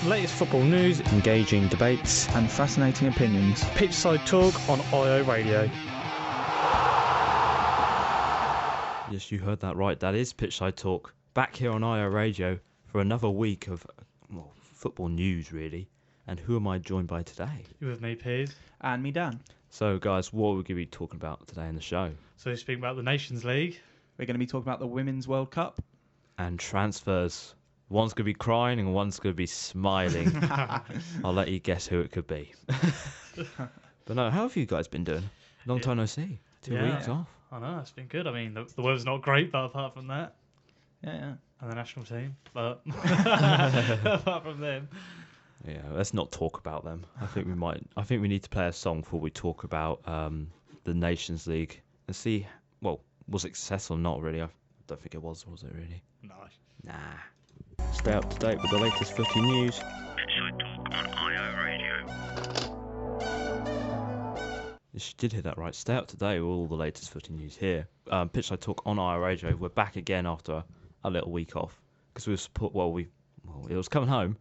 Latest football news, engaging debates, and fascinating opinions. Pitchside Talk on IO Radio. Yes, you heard that right. That is Pitchside Talk. Back here on IO Radio for another week of football news, really. And who am I joined by today? You with me, Piers? And me, Dan. So, guys, what are we going to be talking about today in the show? So, speaking about the Nations League. We're going to be talking about the Women's World Cup. And transfers. One's going to be crying and one's going to be smiling. I'll let you guess who it could be. But no, how have you guys been doing? Long time no see. 2 weeks off. I know, it's been good. I mean, the weather's not great, but apart from that. Yeah. And the national team. But apart from them. Yeah, let's not talk about them. I think we need to play a song before we talk about the Nations League and see, was it successful or not, really? I don't think it was it really? No. Nah. Stay up to date with the latest footy news. Pitchside Talk on IO Radio. Yes, you did hear that right. Stay up to date with all the latest footy news here. Pitchside Talk on IO Radio. We're back again after a little week off because it was coming home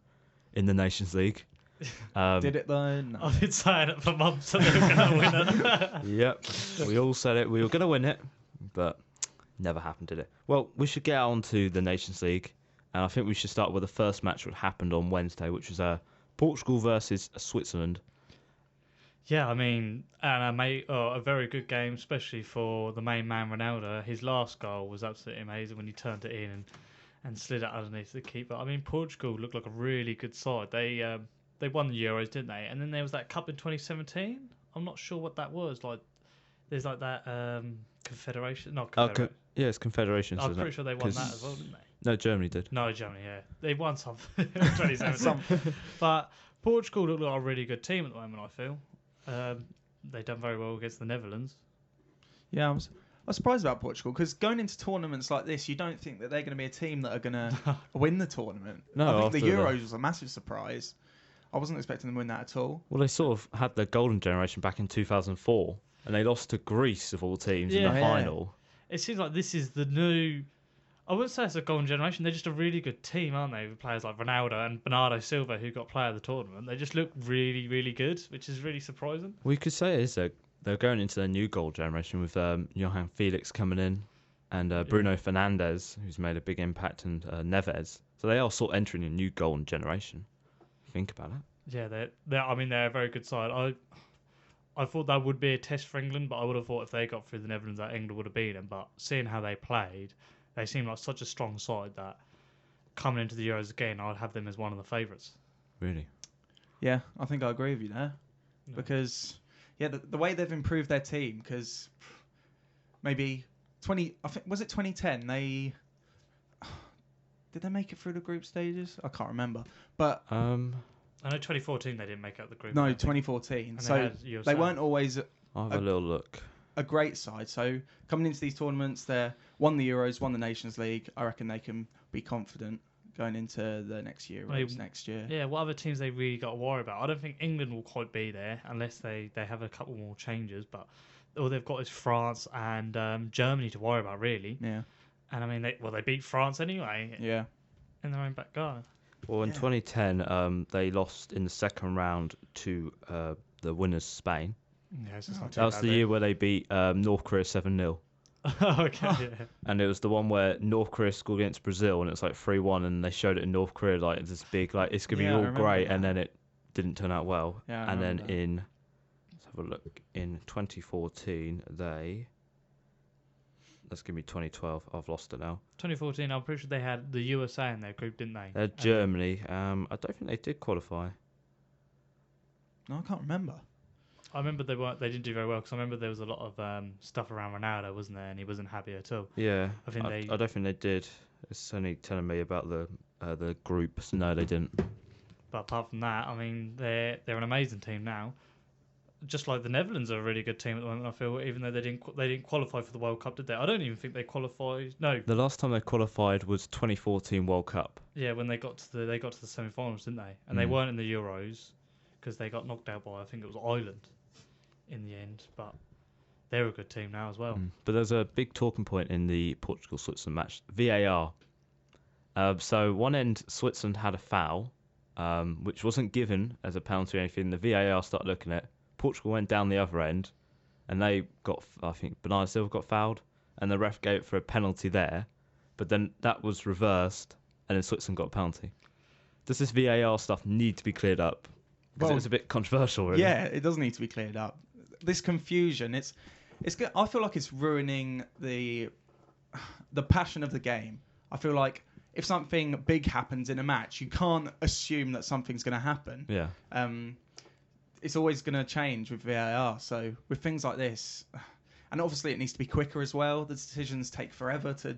in the Nations League. Did it though? No. I've been saying it for months that they were going to win it. Yep, we all said it. We were going to win it, but never happened, did it? Well, we should get on to the Nations League, and I think we should start with the first match that happened on Wednesday, which was Portugal versus Switzerland. Yeah, I mean, and a very good game, especially for the main man, Ronaldo. His last goal was absolutely amazing when he turned it in and slid it underneath the keeper. I mean, Portugal looked like a really good side. They won the Euros, didn't they? And then there was that cup in 2017. I'm not sure what that was. Like, there's like that Confederation. Not Confederation. Yeah, it's Confederations. I'm pretty sure they won that as well, didn't they? No, Germany did. No, Germany, yeah. They won something in 2017. But Portugal look like a really good team at the moment, I feel. They've done very well against the Netherlands. Yeah, I was surprised about Portugal because going into tournaments like this, you don't think that they're going to be a team that are going to win the tournament. No, I think the Euros was a massive surprise. I wasn't expecting them to win that at all. Well, they sort of had their golden generation back in 2004, and they lost to Greece of all teams in the final. It seems like this is the new... I wouldn't say it's a golden generation. They're just a really good team, aren't they? With players like Ronaldo and Bernardo Silva, who got player of the tournament. They just look really, really good, which is really surprising. We could say they're going into their new gold generation with Johan Felix coming in and Bruno Fernandes, who's made a big impact, and Neves. So they are sort of entering a new golden generation. Think about it. Yeah, they're a very good side. I thought that would be a test for England, but I would have thought if they got through the Netherlands that England would have beaten them. But seeing how they played, they seem like such a strong side that coming into the Euros again, I'd have them as one of the favourites. Really? Yeah, I think I agree with you there. No. Because, the way they've improved their team, because maybe was it 2010? Did they make it through the group stages? I can't remember. But I know 2014 they didn't make out the group. No, 2014. So they weren't always I'll have a little look. A great side. So coming into these tournaments, they won the Euros, won the Nations League. I reckon they can be confident going into the next Euros next year. Yeah, what other teams they really got to worry about? I don't think England will quite be there unless they have a couple more changes. But all they've got is France and Germany to worry about, really. Yeah. And I mean, they beat France anyway. Yeah. In their own backyard. Well, in 2010, they lost in the second round to the winners, Spain. Yeah, that was the year where they beat North Korea 7-0. Okay, yeah. And it was the one where North Korea scored against Brazil, and it's like 3-1, and they showed it in North Korea like this big, like it's gonna be all great, and then it didn't turn out well. Yeah, and then let's have a look. In 2014, that's gonna be 2012. I've lost it now. 2014, I'm pretty sure they had the USA in their group, didn't they? They had Germany. I don't think they did qualify. No, I can't remember. I remember they didn't do very well because I remember there was a lot of stuff around Ronaldo, wasn't there? And he wasn't happy at all. Yeah, I don't think they did. It's only telling me about the groups. No, they didn't. But apart from that, I mean, they're an amazing team now. Just like the Netherlands are a really good team at the moment, I feel, even though they didn't qualify for the World Cup, did they? I don't even think they qualified. No. The last time they qualified was 2014 World Cup. Yeah, when they got to the semi-finals, didn't they? And they weren't in the Euros because they got knocked out by, I think it was Ireland in the end. But they're a good team now as well. But there's a big talking point in the Portugal-Switzerland match, VAR. So one end, Switzerland had a foul which wasn't given as a penalty or anything. The VAR started looking at it. Portugal went down the other end, and they got, I think, Bernardo Silva got fouled, and the ref gave it for a penalty there. But then that was reversed, and then Switzerland got a penalty. Does this VAR stuff need to be cleared up? Because Well, it's a bit controversial, really. Yeah, it does need to be cleared up. This confusion, it's good. I feel like it's ruining the passion of the game. I feel like if something big happens in a match, you can't assume that something's going to happen. Yeah. It's always going to change with VAR. So with things like this, and obviously it needs to be quicker as well. The decisions take forever to,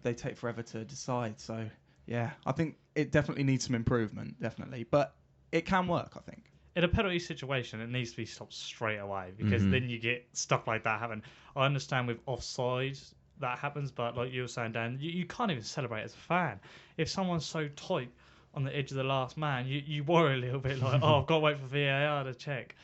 they take forever to decide. So yeah, I think it definitely needs some improvement, definitely. But it can work, I think. In a penalty situation, it needs to be stopped straight away because then you get stuff like that happen. I understand with offsides that happens, but like you were saying, Dan, you can't even celebrate as a fan. If someone's so tight on the edge of the last man, you worry a little bit like, oh, I've got to wait for VAR to check.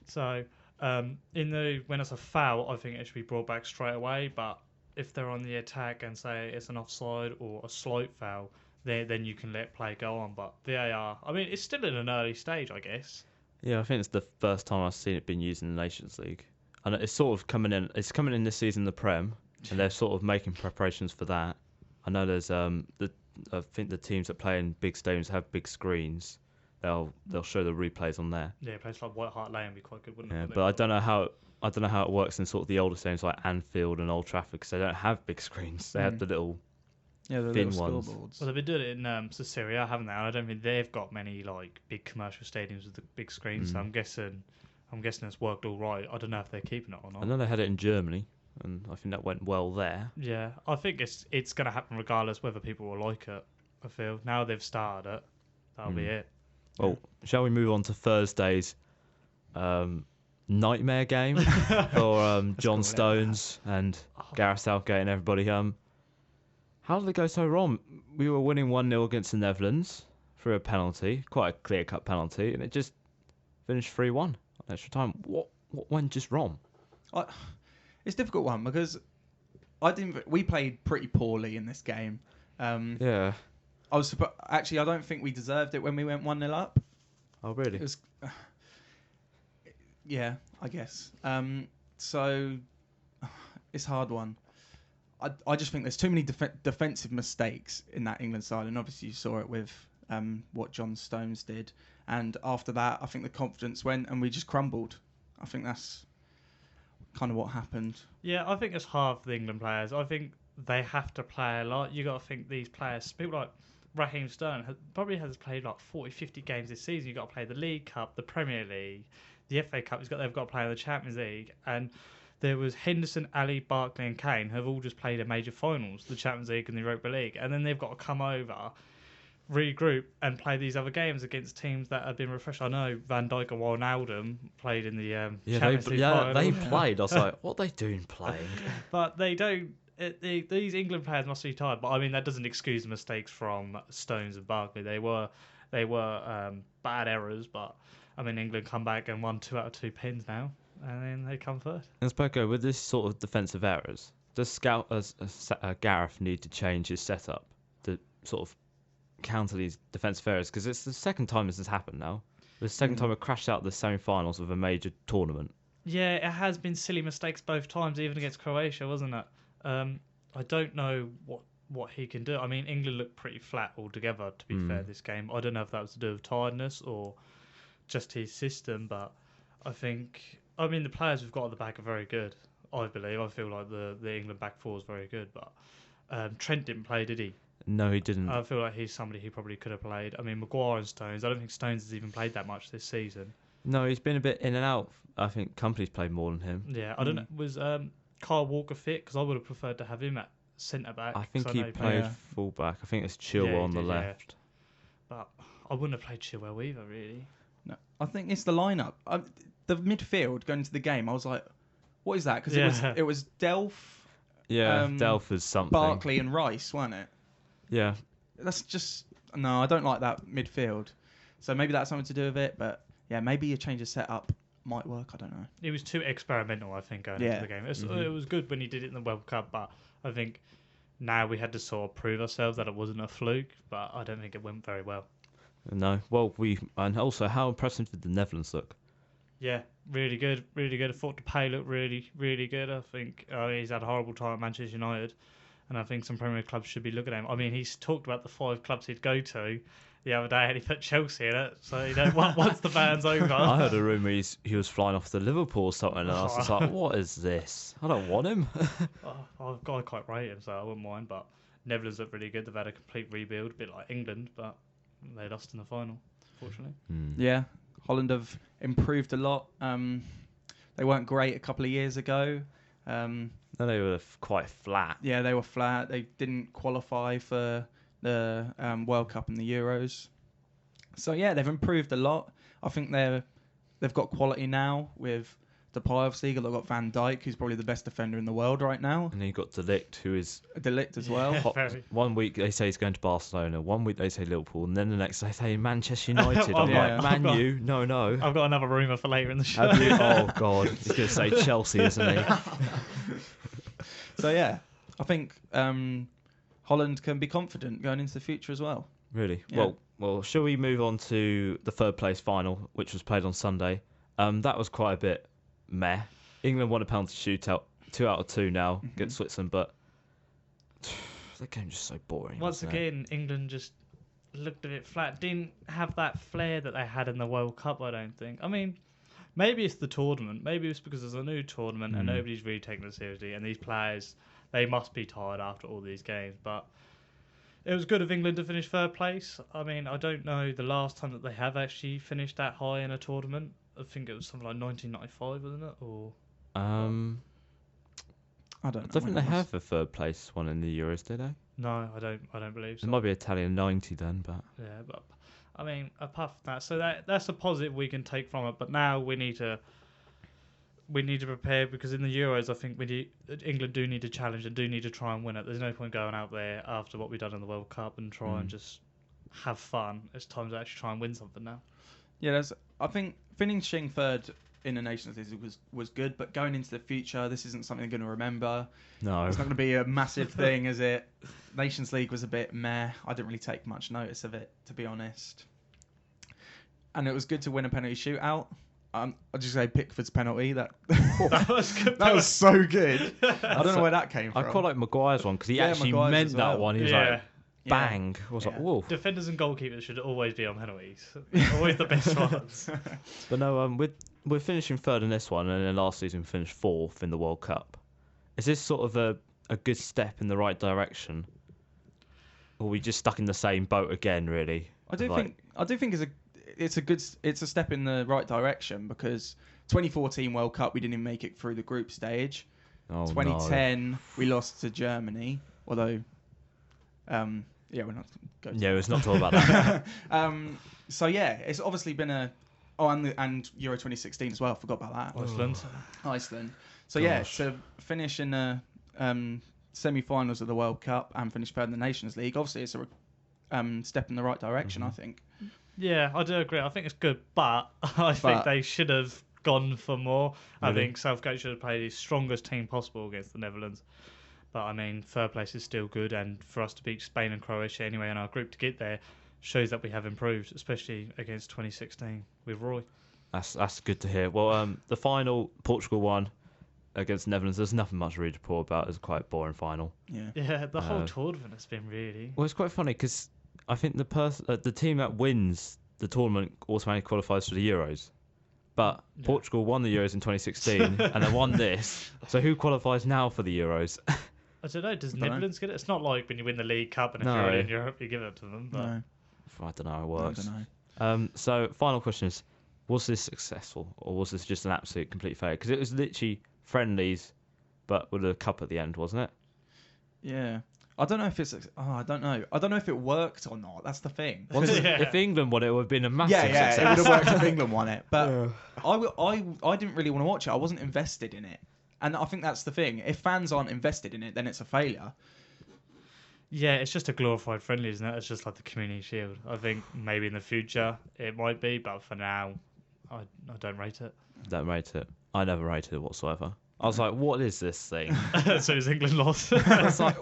So when it's a foul, I think it should be brought back straight away. But if they're on the attack and say it's an offside or a slight foul, then you can let play go on. But VAR, I mean, it's still in an early stage, I guess. Yeah, I think it's the first time I've seen it being used in the Nations League. And it's sort of coming in. It's coming in this season, the Prem, and they're sort of making preparations for that. I know there's I think the teams that play in big stadiums have big screens. They'll show the replays on there. Yeah, a place like White Hart Lane would be quite good, wouldn't Yeah, it? but I don't know how it works in sort of the older stadiums like Anfield and Old Trafford because they don't have big screens. They have the little the thin little ones. scoreboards. Well, they've been doing it in Syria, haven't they? I don't think they've got many like big commercial stadiums with the big screens. So I'm guessing it's worked all right. I don't know if they're keeping it or not. I know they had it in Germany, and I think that went well there. Yeah, I think it's going to happen regardless whether people will like it. I feel now they've started it, that'll be it. Well, shall we move on to Thursday's nightmare game for John Stones and Gareth Southgate and everybody? How did it go so wrong? We were winning 1-0 against the Netherlands through a penalty, quite a clear-cut penalty, and it just finished 3-1 on extra time. What went just wrong? It's a difficult one because we played pretty poorly in this game. Yeah. Actually, I don't think we deserved it when we went 1-0 up. Oh, really? It was, yeah, I guess. So it's a hard one. I just think there's too many defensive mistakes in that England side, and obviously you saw it with what John Stones did. And after that, I think the confidence went, and we just crumbled. I think that's kind of what happened. Yeah, I think it's hard for the England players. I think they have to play a lot. You got to think these players, people like Raheem Sterling probably has played like 40, 50 games this season. You've got to play the League Cup, the Premier League, the FA Cup. They've got to play the Champions League. And there was Henderson, Ali, Barkley and Kane have all just played a major finals, the Champions League and the Europa League. And then they've got to come over, regroup and play these other games against teams that have been refreshed. I know Van Dijk and Wijnaldum played in the Champions League final. They played. I was like, what are they doing playing? But they don't. These England players must be tired. But I mean, that doesn't excuse the mistakes from Stones and Barkley. They were bad errors. But I mean, England come back and won 2 out of 2 pins now, and then they come third. And Spoko, with this sort of defensive errors, does Gareth need to change his setup to sort of counter these defensive errors? Because it's the second time this has happened now. The second time we crashed out the semi-finals of a major tournament. Yeah, it has been silly mistakes both times, even against Croatia, wasn't it? I don't know what he can do. I mean, England looked pretty flat altogether, to be fair, this game. I don't know if that was to do with tiredness or just his system, but I mean, the players we've got at the back are very good, I believe. I feel like the England back four is very good, but Trent didn't play, did he? No, he didn't. I feel like he's somebody who probably could have played. I mean, Maguire and Stones, I don't think Stones has even played that much this season. No, he's been a bit in and out. I think Company's played more than him. Yeah, I don't know. Was Kyle Walker fit? Because I would have preferred to have him at centre-back. I think he played full-back. I think it's Chilwell on the left. Yeah. But I wouldn't have played Chilwell either, really. No, I think it's the lineup. The midfield going into the game, I was like, what is that? Because it was Delph, Delph is something. Barkley and Rice, wasn't it? Yeah. That's just... No, I don't like that midfield. So maybe that's something to do with it. But yeah, maybe a change of setup might work. I don't know. It was too experimental, I think, going into the game. It was good when he did it in the World Cup, but I think now we had to sort of prove ourselves that it wasn't a fluke, but I don't think it went very well. No. Well, and also how impressive did the Netherlands look? Yeah, really good, really good. I thought Depay looked really, really good. I think he's had a horrible time at Manchester United, and I think some Premier clubs should be looking at him. I mean, he's talked about the 5 clubs he'd go to the other day, and he put Chelsea in it. So once the ban's over, I heard a rumour he was flying off to Liverpool or something, and I was just like, what is this? I don't want him. I quite rate him, so I wouldn't mind. But Netherlands look really good. They've had a complete rebuild, a bit like England, but they lost in the final, unfortunately. Yeah, Holland have improved a lot. They weren't great a couple of years ago. No, they were quite flat. Yeah, they were flat. They didn't qualify for the World Cup and the Euros. So yeah, they've improved a lot. I think they've got quality now with Depay, obviously. They've got Van Dijk, who's probably the best defender in the world right now. And then you got De Ligt, who is De Ligt as well. Yeah. hot. Very. 1 week they say he's going to Barcelona, 1 week they say Liverpool, and then the next they say Manchester United. I'm Yeah. like, Man U, no. I've got another rumour for later in the show. Have you? Oh God, he's going to say Chelsea, isn't he? So yeah, I think Holland can be confident going into the future as well. Really? Yeah. Well, shall we move on to the third place final, which was played on Sunday? That was quite a bit meh. England won a penalty shootout, 2 out of 2 now against Switzerland, but that game's just so boring. Once wasn't it? again, England just looked a bit flat. Didn't have that flair that they had in the World Cup, I don't think. I mean, maybe it's the tournament. Maybe it's because it's a new tournament and nobody's really taking it seriously. And these players, they must be tired after all these games. But it was good of England to finish third place. I mean, I don't know the last time that they have actually finished that high in a tournament. I think it was something like 1995, wasn't it? Or I don't I know. don't think when they it was. have a third place one in the Euros, do they? no, I don't believe so. It might be Italian 90 then, but Yeah, but I mean, apart from that, so that's a positive we can take from it. But now we need to prepare, because in the Euros, I think England do need a challenge and do need to try and win it. There's no point going out there after what we've done in the World Cup and try and just have fun. It's time to actually try and win something now. Yeah, I think finishing third in the Nations League was good, but going into the future, this isn't something they're going to remember. no. It's not going to be a massive thing, is it? Nations League was a bit meh. I didn't really take much notice of it, to be honest. And it was good to win a penalty shootout. I'll just say Pickford's penalty. That was good. that was so good. I don't know where that came I from. quite like Maguire's one because he Yeah, actually Maguire's meant as that well. one. He was Yeah. like, bang. I was like, Yeah. whoa. Defenders and goalkeepers should always be on penalties. Always the best ones. But no, we're finishing third in this one, and then last season we finished fourth in the World Cup. Is this sort of a good step in the right direction? Or are we just stuck in the same boat again, really? I do Like- think it's a step in the right direction, because 2014 World Cup we didn't even make it through the group stage. Oh, 2010 we lost to Germany, although yeah, we're not going to No. Yeah, let's not talk about that. so yeah, it's obviously been and Euro 2016 as well. Forgot about that. Iceland. Iceland. So yeah, Gosh. to finish in the semi-finals of the World Cup and finish third in the Nations League, obviously it's a step in the right direction. I think. Yeah, I do agree. I think it's good, but I think they should have gone for more. I Really? think Southgate should have played his strongest team possible against the Netherlands. But I mean, third place is still good, and for us to beat Spain and Croatia anyway in our group to get there shows that we have improved, especially against 2016 with Roy. That's good to hear. Well, the final, Portugal won against the Netherlands. There's nothing much really to report about. It's a quite boring final. Yeah. Yeah, the whole tournament has been really. Well, it's quite funny because I think the team that wins the tournament automatically qualifies for the Euros. But Yeah. Portugal won the Euros in 2016 and they won this. So who qualifies now for the Euros? I don't know. Does I don't know. Netherlands get it? It's not like when you win the League Cup and if No. you're already in Europe, you give it to them. But No, I don't know how it I works. don't know. So final question is, was this successful or was this just an absolute complete failure? Because it was literally friendlies, but with a cup at the end, wasn't it? Yeah. I don't know if it's. Oh, I don't know. I don't know if it worked or not. That's the thing. Yeah. If England won it, it would have been a massive Yeah, yeah. success. It would have worked if England won it, but I didn't really want to watch it. I wasn't invested in it, and I think that's the thing. If fans aren't invested in it, then it's a failure. yeah, it's just a glorified friendly, isn't it? It's just like the Community Shield. I think maybe in the future it might be, but for now, I don't rate it. Don't rate it. I never rated it whatsoever. I was like, what is this thing? So is England lost? I was like,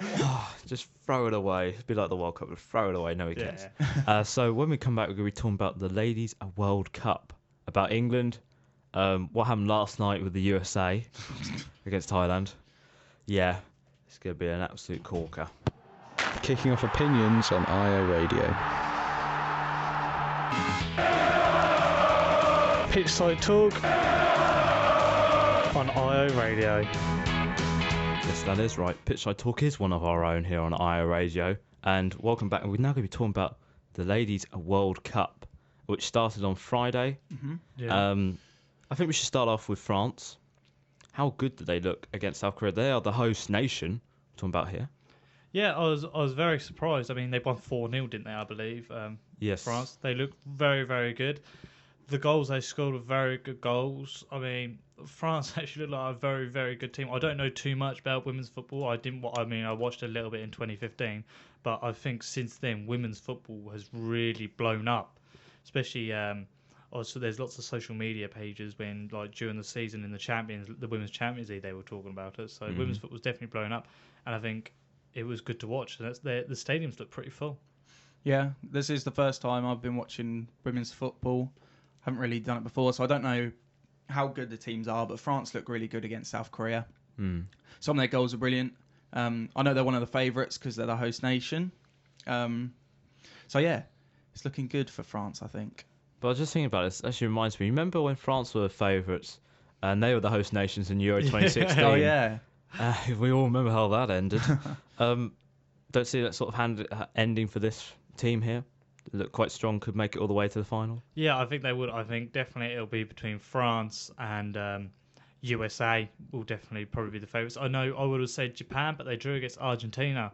just throw it away. It'd be like the World Cup, just throw it away. No one cares. So when we come back, we're going to be talking about the Ladies World Cup, about England, what happened last night with the USA against Thailand. Yeah, it's going to be an absolute corker. Kicking off opinions on IO Radio. Pitchside Talk on IO Radio. Yes, that is right. Pitchside Talk is one of our own here on IO Radio. And welcome back. And we're now going to be talking about the Ladies World Cup, which started on Friday. Yeah. I think we should start off with France. How good did they look against South Korea? They are the host nation. Talking about here. Yeah, I was very surprised. I mean, they won 4-0, didn't they? I believe. Yes. France. They looked very, very good. The goals they scored were very good goals. I mean, France actually looked like a very, very good team. I don't know too much about women's football. I watched a little bit in 2015, but I think since then women's football has really blown up. Especially, also there's lots of social media pages when, like, during the season in the Women's Champions League, they were talking about it. So women's football's definitely blown up, and I think it was good to watch. And the stadiums look pretty full. Yeah, this is the first time I've been watching women's football. Haven't really done it before, so I don't know how good the teams are, but France looked really good against South Korea. Some of their goals are brilliant. I know they're one of the favourites because they're the host nation. So yeah, it's looking good for France, I think. But I was just thinking about this. Actually reminds me. Remember when France were favourites and they were the host nations in Euro 2016? Oh yeah. We all remember how that ended. Don't see that sort of ending for this team here. Look quite strong, could make it all the way to the final. Yeah, I think they would. I think definitely it'll be between France and USA will definitely probably be the favourites. I know I would have said Japan, but they drew against Argentina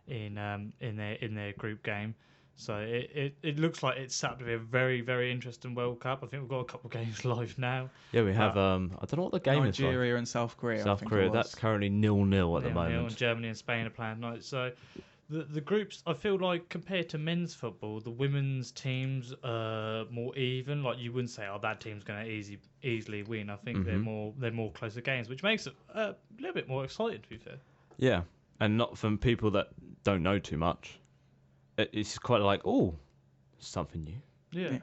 in their group game. So it looks like it's set up to be a very, very interesting World Cup. I think we've got a couple of games live now. Yeah, we have. I don't know what the game is like. Nigeria and South Korea. South Korea. That's currently 0-0 at the moment. And Germany and Spain are playing tonight. So the groups, I feel like compared to men's football, the women's teams are more even. Like you wouldn't say, oh, that team's going to easily win. I think they're more closer games, which makes it a little bit more exciting. To be fair. Yeah, and not from people that don't know too much. It's quite like, oh, something new. Yeah.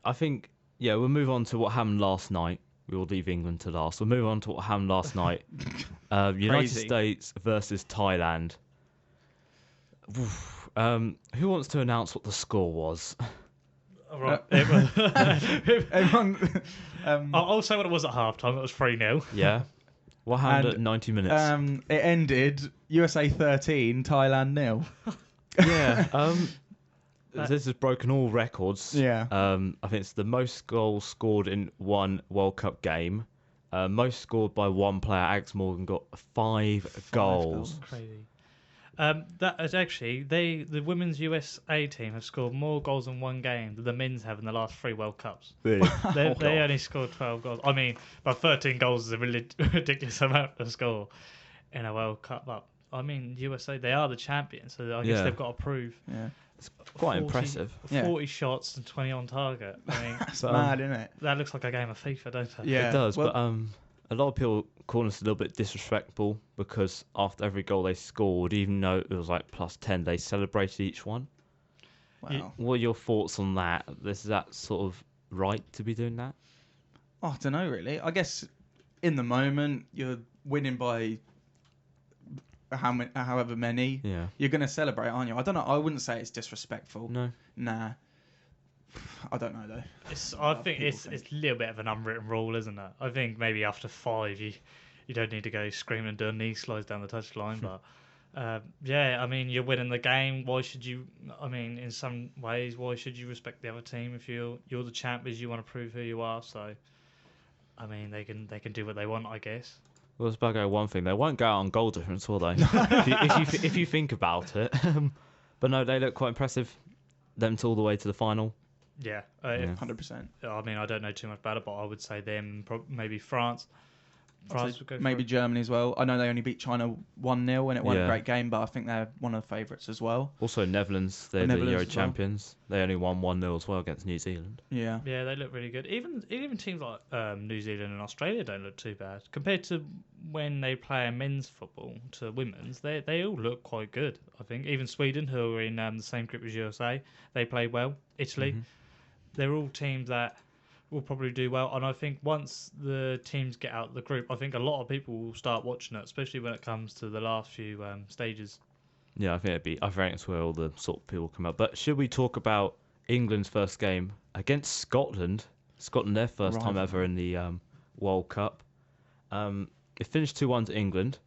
I think, we'll move on to what happened last night. We will leave England to last. We'll move on to what happened last night. United States versus Thailand. Who wants to announce what the score was? All right. Everyone, I'll say what it was at halftime. It was 3-0. Yeah. What happened at 90 minutes? it ended USA 13, Thailand 0. Yeah. This has broken all records. Yeah. I think it's the most goals scored in one World Cup game. Most scored by one player. Alex Morgan got 5 goals. Crazy. That is actually the women's USA team have scored more goals in one game than the men's have in the last 3 World Cups. Really? They only scored 12 goals. I mean, but 13 goals is a really ridiculous amount to score in a World Cup. But I mean, USA, they are the champions, so I guess they've got to prove. Yeah. It's quite impressive. 40 shots and 20 on target. I mean, That's mad, isn't it? that looks like a game of FIFA, don't it? Yeah. It does, Well, but a lot of people call us a little bit disrespectful because after every goal they scored, even though it was like +10, they celebrated each one. wow. What are your thoughts on that? Is that sort of right to be doing that? Oh, I don't know, really. I guess in the moment, you're winning by however many. Yeah. You're going to celebrate, aren't you? I don't know. I wouldn't say it's disrespectful. No. Nah. I don't know, though. I think it's a little bit of an unwritten rule, isn't it? I think maybe after 5, you don't need to go screaming and doing knee slides down the touchline. But I mean, you're winning the game. Why should you? I mean, in some ways, why should you respect the other team if you're the champions? You want to prove who you are. So, I mean, they can do what they want, I guess. Well, it's about go one thing. They won't go out on goal difference, will they? if you think about it. But no, they look quite impressive. Them all the way to the final. Yeah, 100%. I mean, I don't know too much about it, but I would say them, maybe France. France would go Maybe for Germany as well. I know they only beat China 1-0 and it wasn't Yeah. a great game, but I think they're one of the favourites as well. Also, Netherlands, they're the Netherlands Euro as well. champions. They only won 1-0 as well against New Zealand. Yeah. Yeah, they look really good. Even teams like New Zealand and Australia don't look too bad compared to when they play men's football to women's. They all look quite good. I think even Sweden, who are in the same group as USA, they play well. Italy, they're all teams that will probably do well. And I think once the teams get out of the group, I think a lot of people will start watching it, especially when it comes to the last few stages. Yeah, I think that's where all the sort of people come out. But should we talk about England's first game against Scotland? Scotland, their first time ever in the World Cup. It finished 2-1 to England,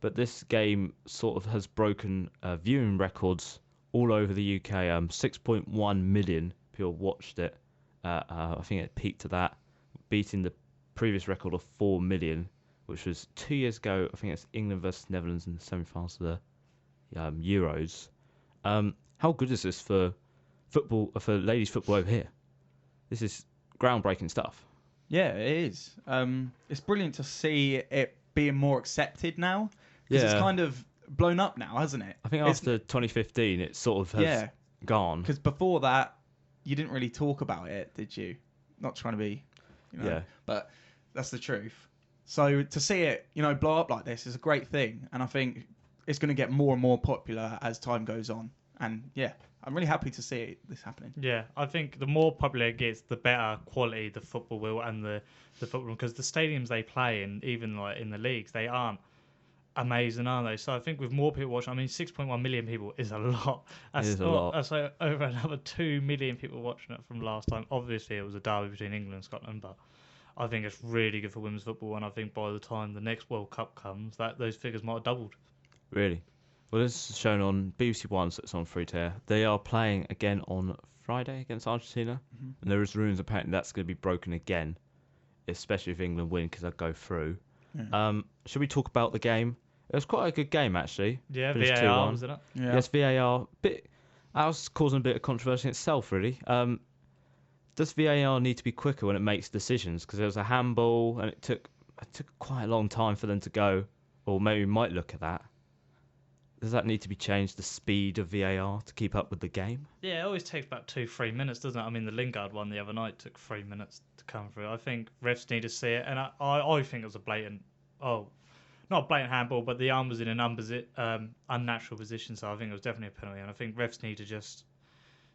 but this game sort of has broken viewing records all over the UK. 6.1 million people watched it. I think it peaked to that, beating the previous record of 4 million, which was 2 years ago. I think it's England versus Netherlands in the semi-finals of the Euros. How good is this for football, for ladies football over here? This is groundbreaking stuff. Yeah, it is. It's brilliant to see it being more accepted now. Because it's kind of blown up now, hasn't it? I think after 2015, it sort of has gone. Because before that, you didn't really talk about it, did you? Not trying to be, Yeah. But that's the truth. So to see it, blow up like this is a great thing. And I think it's going to get more and more popular as time goes on. And yeah, I'm really happy to see this happening. Yeah, I think the more popular it gets, the better quality the football will and the football, because the stadiums they play in, even like in the leagues, they aren't amazing, are they? So I think with more people watching, 6.1 million people is a lot. It is a lot. That's like over another 2 million people watching it from last time. Obviously, it was a derby between England and Scotland, but I think it's really good for women's football, and I think by the time the next World Cup comes, those figures might have doubled. Really? Well, this is shown on BBC One, so it's on free to air. They are playing again on Friday against Argentina, and there is rumours apparently that's going to be broken again, especially if England win, because they'll go through. Should we talk about the game? It was quite a good game, actually. Yeah, Finished VAR, 2-1. wasn't it? Yeah. Yes, VAR. That was causing a bit of controversy in itself, really. Does VAR need to be quicker when it makes decisions? Because there was a handball, and it took quite a long time for them to go, or maybe we might look at that. Does that need to be changed, the speed of VAR, to keep up with the game? Yeah, it always takes about 2-3 minutes, doesn't it? The Lingard one the other night took 3 minutes to come through. I think refs need to see it, and I think it was a blatant, not a blatant handball, but the arm was in an unnatural position, so I think it was definitely a penalty. And I think refs need to just,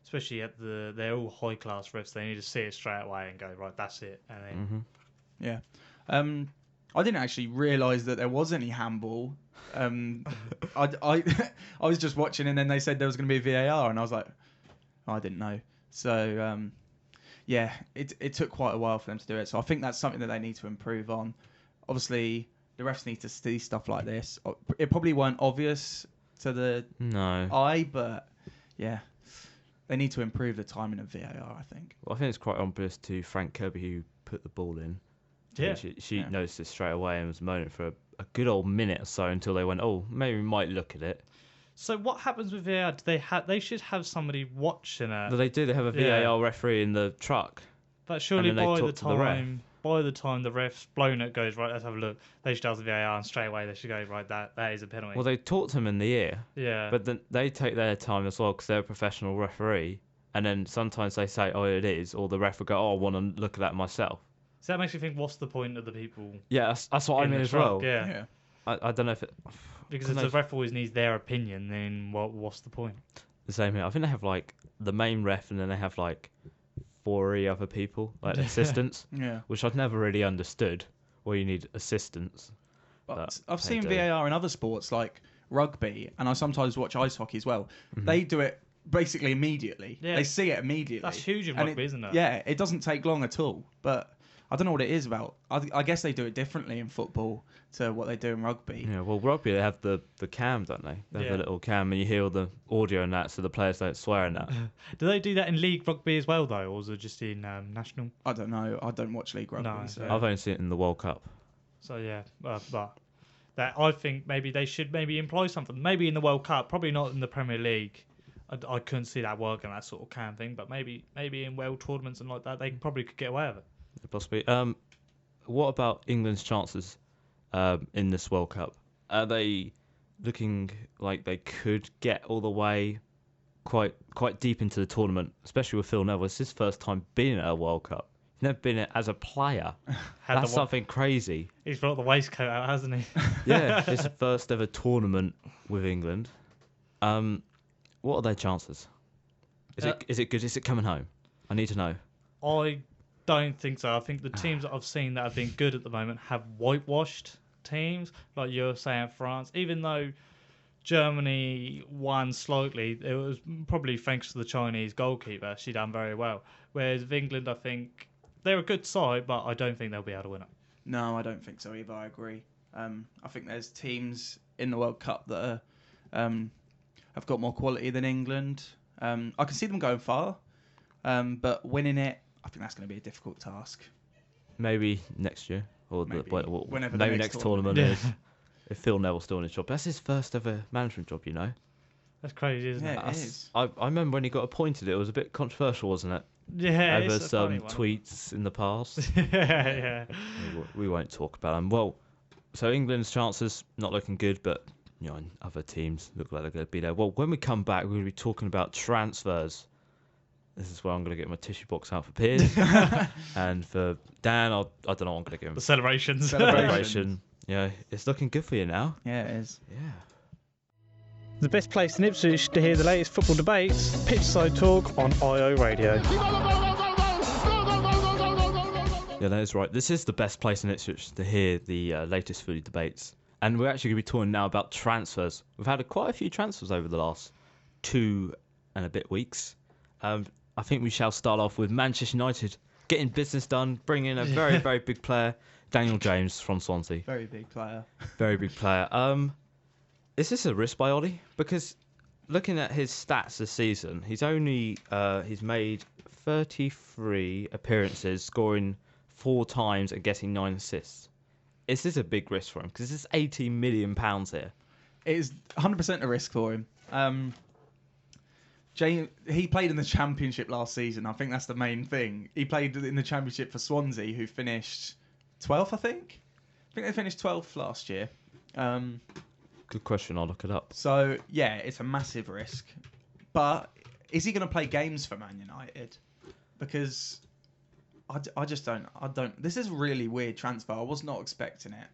especially they're all high class refs, they need to see it straight away and go, right, that's it. And then Yeah. I didn't actually realise that there was any handball. I was just watching, and then they said there was going to be a VAR, and I was like, I didn't know. So yeah, it took quite a while for them to do it. So I think that's something that they need to improve on. Obviously, the refs need to see stuff like this. It probably weren't obvious to the eye, but yeah, they need to improve the timing of VAR, I think. Well, I think it's quite obvious to Frank Kirby, who put the ball in. Yeah. She noticed it straight away and was moaning for a good old minute or so until they went, maybe we might look at it. So what happens with VAR? They should have somebody watching it. But they do. They have a VAR referee in the truck. But surely and then they by the talk to the ref. time the ref's blown it, goes, right, let's have a look. They should have the VAR, and straight away they should go, right, that is a penalty. Well, they talk to him in the ear. Yeah. But then they take their time as well because they're a professional referee. And then sometimes they say, it is. Or the ref will go, I want to look at that myself. So that makes you think, what's the point of the people? Yeah, that's what I in mean the as truck? well. Yeah. I don't know if it... Because if the ref always needs their opinion, then what's the point? The same here. I think they have the main ref, and then they have 4 other people, assistants. Yeah. Which I've never really understood. Why you need assistants. But I've they seen do. VAR in other sports like rugby, and I sometimes watch ice hockey as well. They do it basically immediately. Yeah. They see it immediately. That's huge in And rugby, isn't it? Yeah, it doesn't take long at all. But I don't know what it is about. I guess they do it differently in football to what they do in rugby. Yeah, well, rugby, they have the cam, don't they? They have the little cam, and you hear all the audio and that, so the players don't swear and that. Do they do that in league rugby as well, though, or is it just in national? I don't know. I don't watch league rugby. No, so. yeah. I've only seen it in the World Cup. So yeah, but that I think maybe they should employ something. Maybe in the World Cup, probably not in the Premier League. I couldn't see that working, that sort of cam thing. But maybe in world tournaments and like that, they probably could get away with it. Possibly. What about England's chances in this World Cup. Are they looking like they could get all the way quite deep into the tournament, especially with Phil Neville? It's his first time being at a World Cup. He's never been it as a player. Had That's the wa- something crazy. He's brought the waistcoat out, hasn't he? Yeah, his first ever tournament with England. What are their chances? Is it good? Is it coming home? I need to know. I don't think so. I think the teams that I've seen that have been good at the moment have whitewashed teams, like you're saying, France. Even though Germany won slightly, it was probably thanks to the Chinese goalkeeper. She done very well. Whereas with England, I think they're a good side, but I don't think they'll be able to win it. No, I don't think so either. I agree. I think there's teams in the World Cup that have got more quality than England. I can see them going far, but winning it, I think that's going to be a difficult task. Maybe next year, or Maybe whenever the maybe next next tournament tournament. is. If Phil Neville's still in his job, that's his first ever management job, you know. That's crazy, isn't it? Yeah, it is. I remember when he got appointed, it was a bit controversial, wasn't it? Yeah, Over it's a some funny one. tweets in the past. Yeah. We won't talk about them. Well, so England's chances not looking good, but you know, other teams look like they're going to be there. Well, when we come back, we're going to be talking about transfers. This is where I'm going to get my tissue box out for Piers, and for Dan, I don't know what I'm going to give him. The celebrations. Celebration. Yeah, it's looking good for you now. Yeah, it is. Yeah. The best place in Ipswich to hear the latest football debates, Pitchside Talk on IO Radio. Yeah, that is right. This is the best place in Ipswich to hear the latest food debates. And we're actually going to be talking now about transfers. We've had quite a few transfers over the last 2 and a bit weeks. I think we shall start off with Manchester United getting business done, bringing in a very, very big player, Daniel James from Swansea. Very big player. Very big player. Is this a risk by Ollie? Because looking at his stats this season, he's made 33 appearances, scoring 4 times and getting 9 assists. Is this a big risk for him? Because this is £18 million here. It is 100% a risk for him. He played in the Championship last season. I think that's the main thing. He played in the Championship for Swansea, who finished 12th, I think. I think they finished 12th last year. Good question. I'll look it up. So, yeah, it's a massive risk. But is he going to play games for Man United? Because I just don't. This is a really weird transfer. I was not expecting it.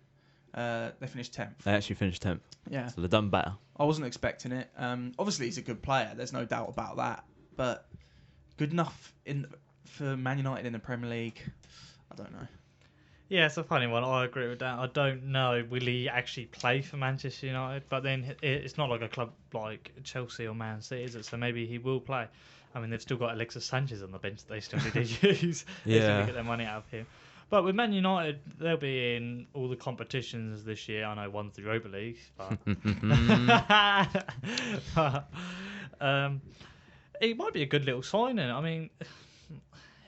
They finished 10th. They actually finished 10th. Yeah. So they've done better. I wasn't expecting it. Obviously, he's a good player. There's no doubt about that. But good enough for Man United in the Premier League? I don't know. Yeah, it's a funny one. I agree with that. I don't know, will he actually play for Manchester United? But then it's not like a club like Chelsea or Man City, is it? So maybe he will play. I mean, they've still got Alexis Sanchez on the bench that they still need to use. They still need Yeah. to get their money out of him. But with Man United, they'll be in all the competitions this year. I know one's the Europa League, but it might be a good little signing. I mean,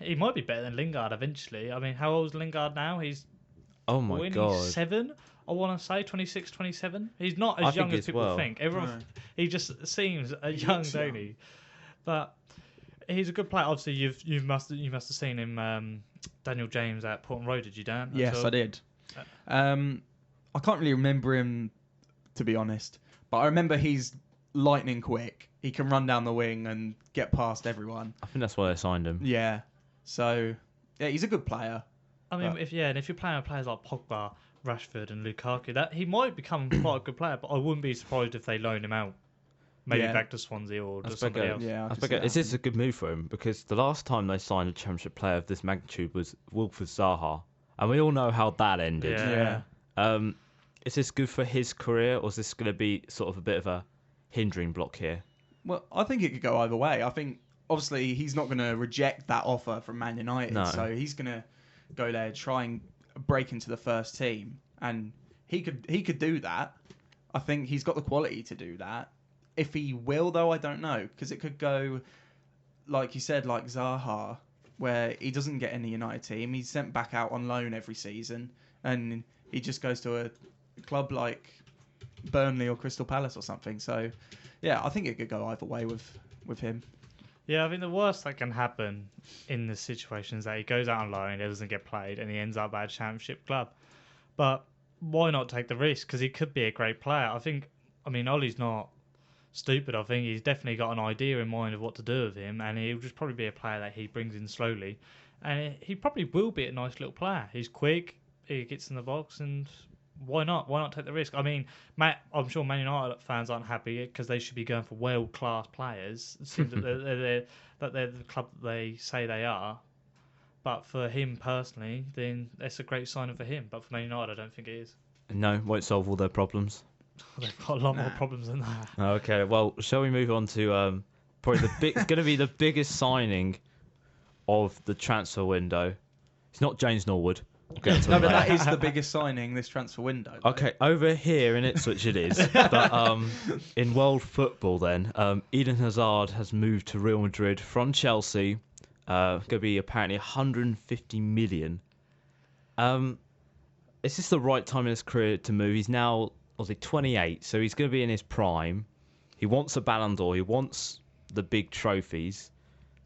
he might be better than Lingard eventually. I mean, how old is Lingard now? He's Oh my god. 27, I want to say 26, 27. He's not I as young think as as people well. think. Everyone, No. he just seems young, looks don't young. he? But he's a good player. Obviously, you must have seen him, Daniel James at Portland Road. Did you, Dan? At Yes, all? I did. I can't really remember him, to be honest. But I remember he's lightning quick. He can run down the wing and get past everyone. I think that's why they signed him. Yeah. So, yeah, he's a good player. I mean, But- if you're playing with players like Pogba, Rashford, and Lukaku, that he might become quite a good player. But I wouldn't be surprised if they loan him out, maybe Yeah. back to Swansea or That's to somebody bigger. else. Yeah, I I can see forget, that is this a happening. good move for him? Because the last time they signed a championship player of this magnitude was Wilfried Zaha. And we all know how that ended. Yeah. Is this good for his career, or is this going to be sort of a bit of a hindering block here? Well, I think it could go either way. I think, obviously, he's not going to reject that offer from Man United. No. So he's going to go there, try and break into the first team. And he could do that. I think he's got the quality to do that. If he will, though, I don't know. Because it could go, like you said, like Zaha, where he doesn't get in the United team. He's sent back out on loan every season. And he just goes to a club like Burnley or Crystal Palace or something. So, yeah, I think it could go either way with him. Yeah, I think the worst that can happen in this situation is that he goes out on loan, he doesn't get played, and he ends up at a championship club. But why not take the risk? Because he could be a great player. I mean, Ollie's not stupid. I think he's definitely got an idea in mind of what to do with him, and he'll just probably be a player that he brings in slowly, and he probably will be a nice little player. He's quick, he gets in the box, and why not? Why not take the risk? I mean, I'm sure Man United fans aren't happy because they should be going for world-class players. It seems that they're the club that they say they are. But for him personally, then it's a great sign for him. But for Man United, I don't think it is. No, won't solve all their problems. They've got a lot more problems than that. Okay, well, shall we move on to probably going to be the biggest signing of the transfer window? It's not James Norwood. We'll get to No, him but later. that is the biggest signing this transfer window. though. Okay, over here in Ipswich it is. But in world football then, Eden Hazard has moved to Real Madrid from Chelsea. Going to be apparently 150 million. Is this the right time in his career to move? He's now, was he 28, so he's going to be in his prime. He wants a Ballon d'Or. He wants the big trophies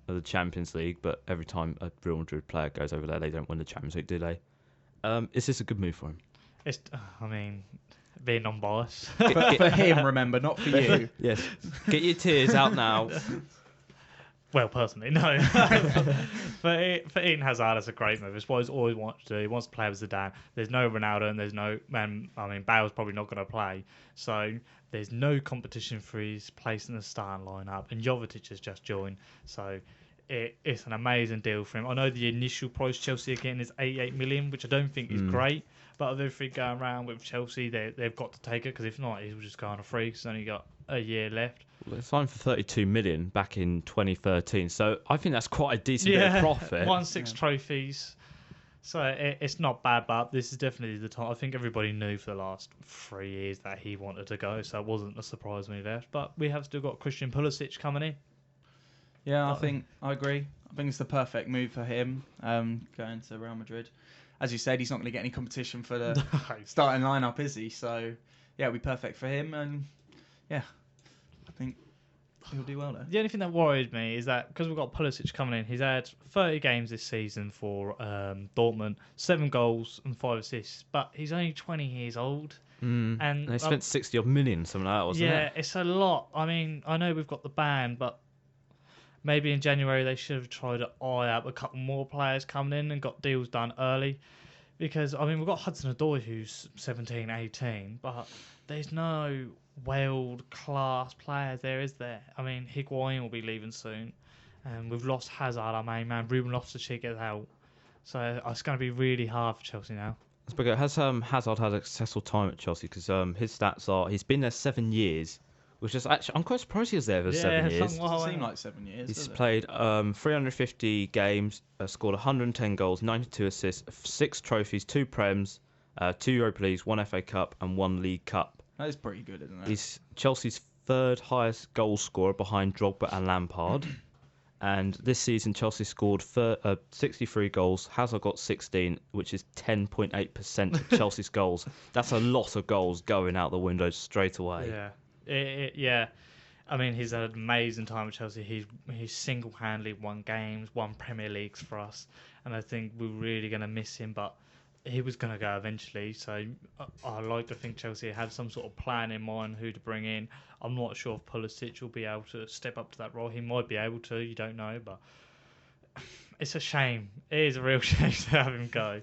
of the Champions League, but every time a Real Madrid player goes over there, they don't win the Champions League, do they? Is this a good move for him? I mean, being non-biased. For him, remember, not for you. Yes. Get your tears out now. Well, personally, no. for Eden Hazard, it's a great move. It's what he's always wanted to do. He wants to play with Zidane. There's no Ronaldo and there's no... I mean, Bale's probably not going to play. So there's no competition for his place in the starting lineup. And Jovetic has just joined. So it's an amazing deal for him. I know the initial price Chelsea are getting is 88 million, which I don't think is great. But with everything going around with Chelsea, they've got to take it. Because if not, he'll just go on a free because he's only got a year left. Well, they signed for 32 million back in 2013, so I think that's quite a decent bit of profit. Won 6 trophies, so it's not bad. But this is definitely the time. I think everybody knew for the last 3 years that he wanted to go, so it wasn't a surprise when he left. But we have still got Christian Pulisic coming in. Yeah, I agree. I think it's the perfect move for him, going to Real Madrid. As you said, he's not going to get any competition for the starting lineup, is he? So, yeah, it'll be perfect for him, and yeah, I think he'll do well there. The only thing that worried me is that because we've got Pulisic coming in, he's had 30 games this season for Dortmund, 7 goals and 5 assists, but he's only 20 years old. And they spent 60 odd million, something like that, wasn't it? Yeah, it's a lot. I mean, I know we've got the ban, but maybe in January they should have tried to eye up a couple more players coming in and got deals done early. Because, I mean, we've got Hudson-Odoi who's 17, 18, but there's no world-class players there, is there? I mean, Higuain will be leaving soon. And we've lost Hazard, our main man. Ruben Loftus-Cheek is out. So it's going to be really hard for Chelsea now. Has Hazard had a successful time at Chelsea? Because his stats are, he's been there 7 years, which is actually, I'm quite surprised he was there for 7 years. Doesn't seem like 7 years. He's does it? played 350 games, scored 110 goals, 92 assists, 6 trophies, 2 Prems, 2 Europa Leagues, 1 FA Cup, and 1 League Cup. That is pretty good, isn't it? He's Chelsea's 3rd highest goal scorer behind Drogba and Lampard. And this season, Chelsea scored 63 goals. Hazard got 16, which is 10.8% of Chelsea's goals. That's a lot of goals going out the window straight away. Yeah. Yeah. I mean, he's had an amazing time at Chelsea. He's single-handedly won games, won Premier Leagues for us. And I think we're really going to miss him, but he was going to go eventually. So I like to think Chelsea had some sort of plan in mind who to bring in. I'm not sure if Pulisic will be able to step up to that role. He might be able to, you don't know, but it's a shame. It is a real shame to have him go.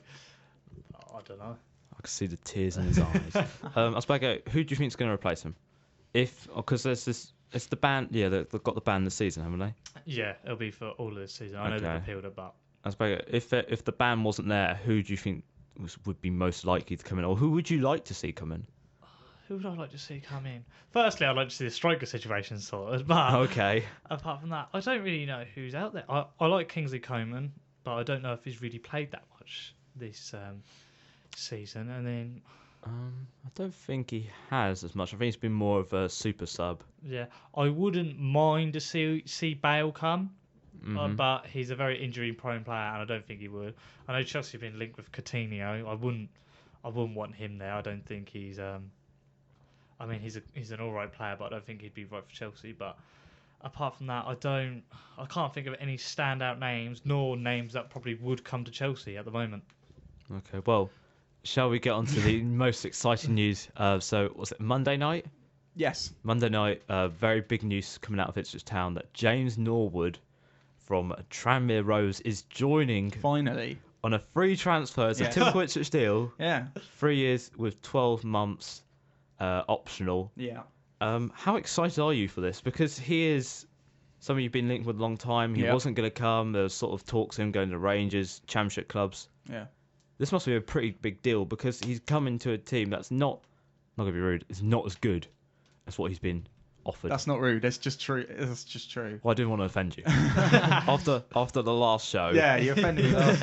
I don't know. I can see the tears in his eyes. I suppose, who do you think is going to replace him? Because there's this, it's the ban. Yeah, they've got the ban this season, haven't they? Yeah, it'll be for all of this season. I know they've appealed it, but I suppose if the ban wasn't there, who do you think would be most likely to come in, or who would you like to see come in? who would I like to see come in? Firstly, I'd like to see the striker situation sorted, but Okay. apart from that, I don't really know who's out there. I like Kingsley Coman, but I don't know if he's really played that much this season. And then, I don't think he has as much. I think he's been more of a super sub. yeah, I wouldn't mind to see Bale come, Mhm. but he's a very injury-prone player, and I don't think he would. I know Chelsea have been linked with Coutinho. I wouldn't want him there. I don't think he's. I mean, he's an all right player, but I don't think he'd be right for Chelsea. But apart from that, I can't think of any standout names, nor names that probably would come to Chelsea at the moment. Okay, well, shall we get on to the most exciting news? So, was it Monday night? Yes. Monday night, very big news coming out of Ipswich Town that James Norwood from Tranmere Rose is joining Finally. on a free transfer. It's Yeah. a typical Ipswich deal. Yeah. 3 years with 12 months optional. Yeah. How excited are you for this? Because he is someone you've been linked with a long time. He Yeah. wasn't going to come. There was sort of talks of him going to Rangers, Championship clubs. Yeah. This must be a pretty big deal because he's come into a team that's not going to be rude, it's not as good as what he's been offered. That's not rude. That's just true. That's just true. Well, I didn't want to offend you. after the last show. Yeah, you offended me last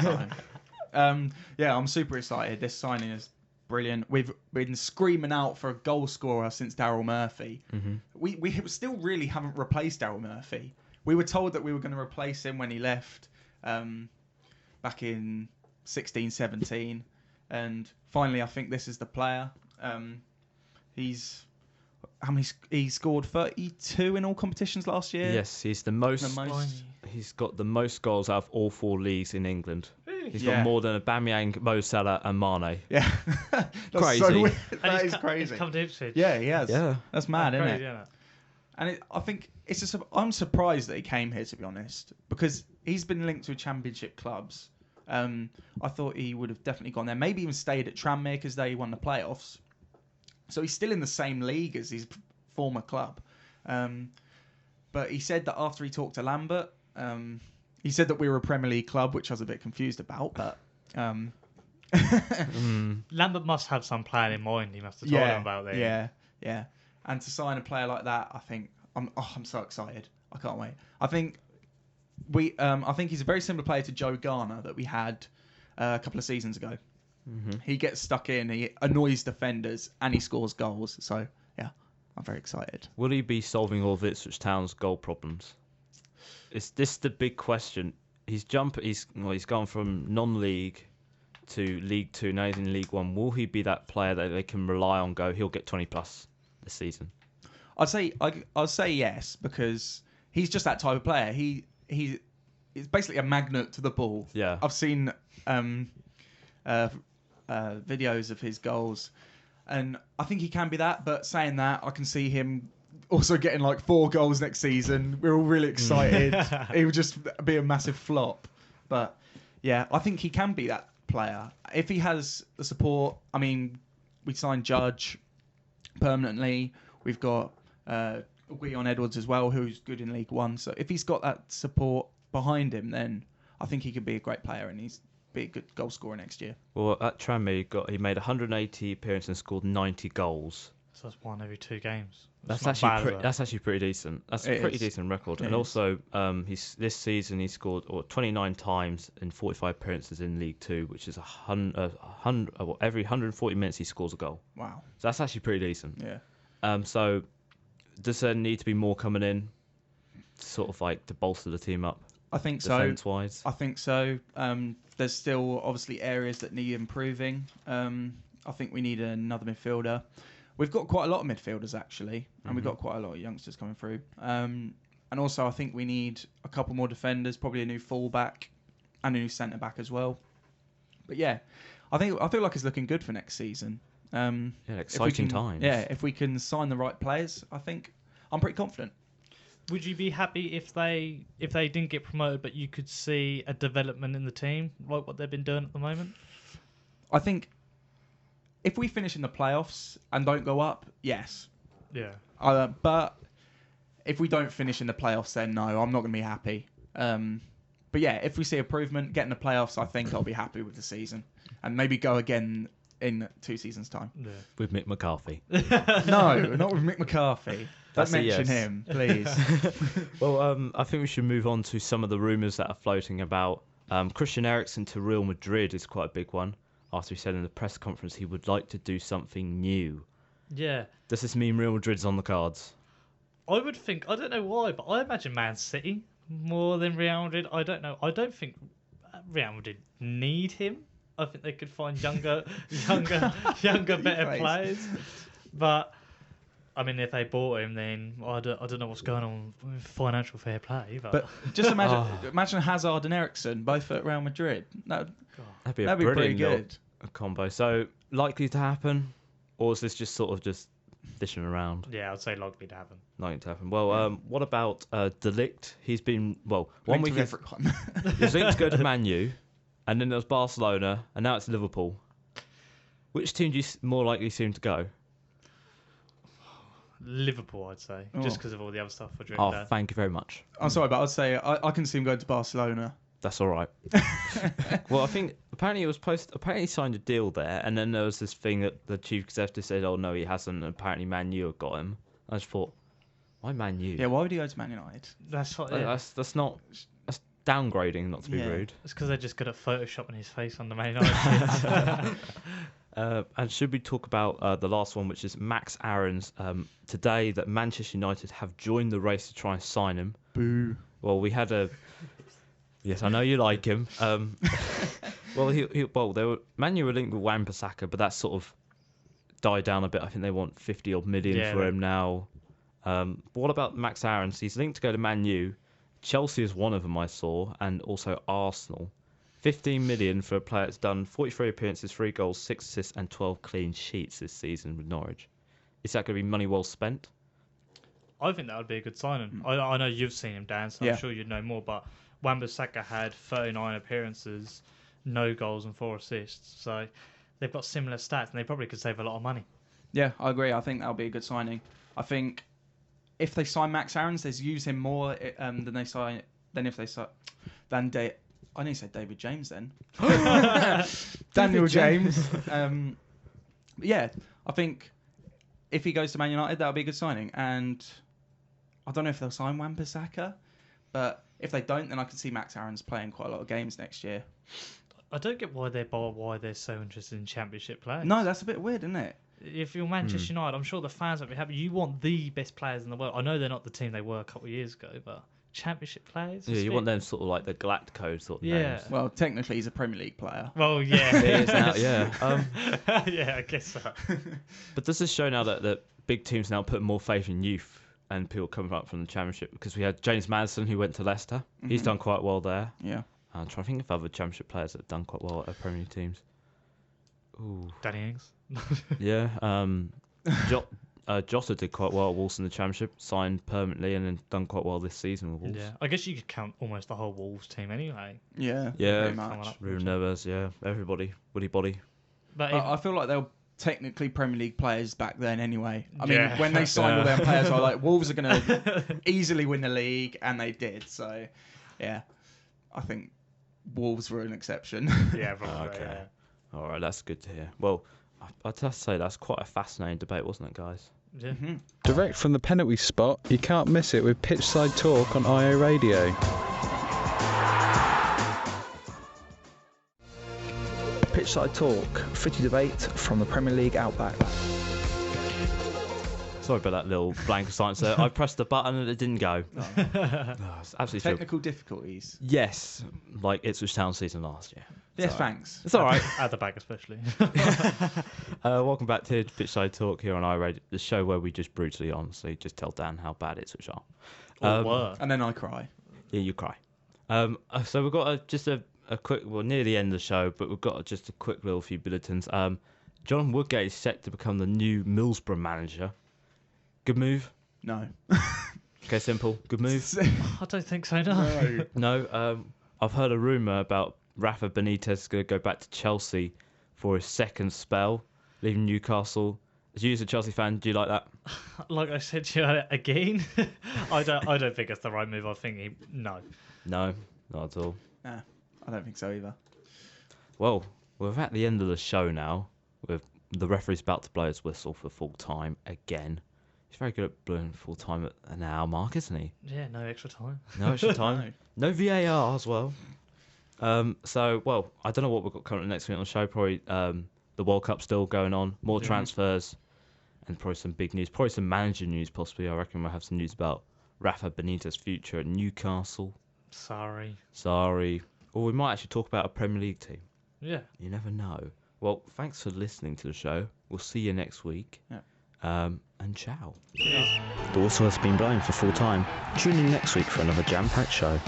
time. Yeah, I'm super excited. This signing is brilliant. We've been screaming out for a goal scorer since Daryl Murphy. Mm-hmm. We still really haven't replaced Daryl Murphy. We were told that we were going to replace him when he left back in 16-17, and finally I think this is the player. He scored 32 in all competitions last year. Yes, he's the most. He's got the most goals out of all 4 leagues in England. He's got more than Aubameyang, Mo Salah, and Mane. Yeah, that's Crazy. So weird. And That he's is crazy. He's come to Ipswich. Yeah, he has. Yeah. That's mad, isn't Crazy, it? isn't it? And I think it's just. I'm surprised that he came here, to be honest, because he's been linked to Championship clubs. I thought he would have definitely gone there. Maybe even stayed at Tranmere because they won the playoffs. So he's still in the same league as his former club. But he said that after he talked to Lambert, he said that we were a Premier League club, which I was a bit confused about. But Lambert must have some plan in mind. He must have told him about that. Yeah. And to sign a player like that, I think I'm so excited. I can't wait. I think he's a very similar player to Joe Garner that we had a couple of seasons ago. Mm-hmm. He gets stuck in, he annoys defenders, and he scores goals. So yeah, I'm very excited. Will he be solving all of Ipswich Town's goal problems? Is this the big question? He's gone from non-league to League 2, now he's in League 1. Will he be that player that they can rely on? He'll get 20 plus this season. I'd say yes, because he's just that type of player. He's basically a magnet to the ball. Yeah. I've seen videos of his goals, and I think he can be that. But saying that, I can see him also getting like 4 goals next season. We're all really excited. It would just be a massive flop. But yeah, I think he can be that player if he has the support. I mean, we signed Judge permanently. We've got Guion Edwards as well, who's good in League 1. So if he's got that support behind him, then I think he could be a great player, and he's be a good goal scorer next year. Well, at Tranmere, he made 180 appearances and scored 90 goals. So that's 1 every 2 games. That's not bad, actually pretty decent. That's a pretty decent record. And also, this season he scored 29 times in 45 appearances in League 2, which is every 140 minutes he scores a goal. Wow. So that's actually pretty decent. Yeah. So does there need to be more coming in, sort of like to bolster the team up? I think so. Defense-wise? I think so. There's still obviously areas that need improving. I think we need another midfielder. We've got quite a lot of midfielders actually, and we've got quite a lot of youngsters coming through. And also I think we need a couple more defenders, probably a new fullback and a new centre back as well. But yeah, I feel like it's looking good for next season. Exciting times. Yeah, if we can sign the right players, I think I'm pretty confident. Would you be happy if they didn't get promoted, but you could see a development in the team like what they've been doing at the moment? I think if we finish in the playoffs and don't go up, yes. Yeah. But if we don't finish in the playoffs, then no, I'm not going to be happy. But yeah, if we see improvement, get in the playoffs, I think I'll be happy with the season. And maybe go again in 2 seasons' time. Yeah. With Mick McCarthy. No, not with Mick McCarthy. That's Don't a mention yes. him, please. Well, I think we should move on to some of the rumours that are floating about. Christian Eriksen to Real Madrid is quite a big one. After he said in the press conference he would like to do something new. Yeah. Does this mean Real Madrid's on the cards? I would think, I don't know why, but I imagine Man City more than Real Madrid. I don't know. I don't think Real Madrid need him. I think they could find younger, better players. But I mean, if they bought him, then I don't know what's going on with financial fair play. But just imagine Hazard and Eriksen both at Real Madrid. That'd That'd be be pretty brilliant good. a combo. So likely to happen, or is this just sort of just dishing around? Yeah, I'd say likely to happen. Likely to happen. Well, what about De Ligt? He's been one week everyone. he's linked to go to Man U, and then there was Barcelona, and now it's Liverpool. Which team do you more likely see him to go? Liverpool, I'd say, just because of all the other stuff we're doing Oh, there. thank you very much. I'm sorry, but I'd say I can see him going to Barcelona. That's all right. Well, I think apparently he signed a deal there, and then there was this thing that the chief executive said, "Oh no, he hasn't." And apparently, Man U have got him. I just thought, why Man U? Yeah, why would he go to Man United? That's what. That's that's downgrading, not to be Yeah. rude. It's because they're just good at photoshopping his face on the main line. And should we talk about the last one, which is Max Aarons? Today, that Manchester United have joined the race to try and sign him. Boo. Well, we had a. Yes, I know you like him. Well, they were Man U were linked with Wan-Bissaka, but that's sort of died down a bit. I think they want 50 odd million for him now. But what about Max Aarons? He's linked to go to Man U. Chelsea is one of them I saw, and also Arsenal. 15 million for a player that's done 43 appearances, 3 goals, 6 assists, and 12 clean sheets this season with Norwich. Is that going to be money well spent? I think that would be a good signing. I know you've seen him, Dan, so Yeah. I'm sure you'd know more. But Wan-Bissaka had 39 appearances, no goals and 4 assists. So they've got similar stats, and they probably could save a lot of money. Yeah, I agree. I think that'll be a good signing. I think if they sign Max Aarons, they use him more than if they sign I need to say David James then. Daniel James. Yeah, I think if he goes to Man United, that'll be a good signing. And I don't know if they'll sign Wan-Bissaka, but if they don't, then I can see Max Aarons playing quite a lot of games next year. I don't get why they're so interested in Championship players. No, that's a bit weird, isn't it? If you're Manchester United, I'm sure the fans won't be happy. You want the best players in the world. I know they're not the team they were a couple of years ago, but Championship players. Yeah, you want them sort of like the Galacticos sort of Yeah. names. Well, technically, he's a Premier League player. Well, yeah. It is now, yeah. Yeah, I guess so. But does this show now that big teams now put more faith in youth and people coming up from the Championship? Because we had James Maddison who went to Leicester. He's done quite well there. Yeah. I'm trying to think of other Championship players that have done quite well at Premier League teams. Ooh. Danny Ings. Yeah. Jota did quite well at Wolves in the Championship, signed permanently, and then done quite well this season with Wolves. Yeah, I guess you could count almost the whole Wolves team anyway. Yeah. Yeah. Very Coming much. up. Ruben Neves, yeah, everybody, Woody Body. But I feel like they were technically Premier League players back then anyway. I mean, Yeah. when they signed all their players, I was like, Wolves are going to easily win the league, and they did. So, yeah, I think Wolves were an exception. yeah, probably. Okay. Yeah. All right, that's good to hear. Well, I'd have to say that's quite a fascinating debate, wasn't it, guys? Yeah. Direct from the penalty spot, you can't miss it with Pitchside Talk on IO Radio. Pitchside Talk, footy debate from the Premier League Outback. Sorry about that little blank of silence there. I pressed the button and it didn't go. Oh, it's absolutely true. Technical difficulties. Yes, like Ipswich Town season last year. Yes, thanks. It's all right. At the back, especially. Welcome back to Pitchside Talk here on iRadio, the show where we just brutally, honestly, just tell Dan how bad Ipswich are. Or were. And then I cry. Yeah, you cry. So we've got just a quick, well, near the end of the show, but we've got just a quick little few bulletins. John Woodgate is set to become the new Middlesbrough manager. Good move? No. Okay, simple. Good move? I don't think so, no. No, I've heard a rumour about Rafa Benitez is going to go back to Chelsea for his second spell, leaving Newcastle. As you as a Chelsea fan, do you like that? Like I said to you again, I don't think it's the right move. I think no. No, not at all. Nah, I don't think so either. Well, we're at the end of the show now. With the referee's about to blow his whistle for full time again. He's very good at blowing full time at an hour mark, isn't he? Yeah, no extra time. No extra time. No VAR as well. So, well, I don't know what we've got coming next week on the show. Probably the World Cup still going on, more transfers, and probably some big news. Probably some manager news, possibly. I reckon we'll have some news about Rafa Benitez's future at Newcastle. Sorry. Or we might actually talk about a Premier League team. Yeah. You never know. Well, thanks for listening to the show. We'll see you next week. Yeah. And ciao. The whistle has been blown for full time. Tune in next week for another jam-packed show.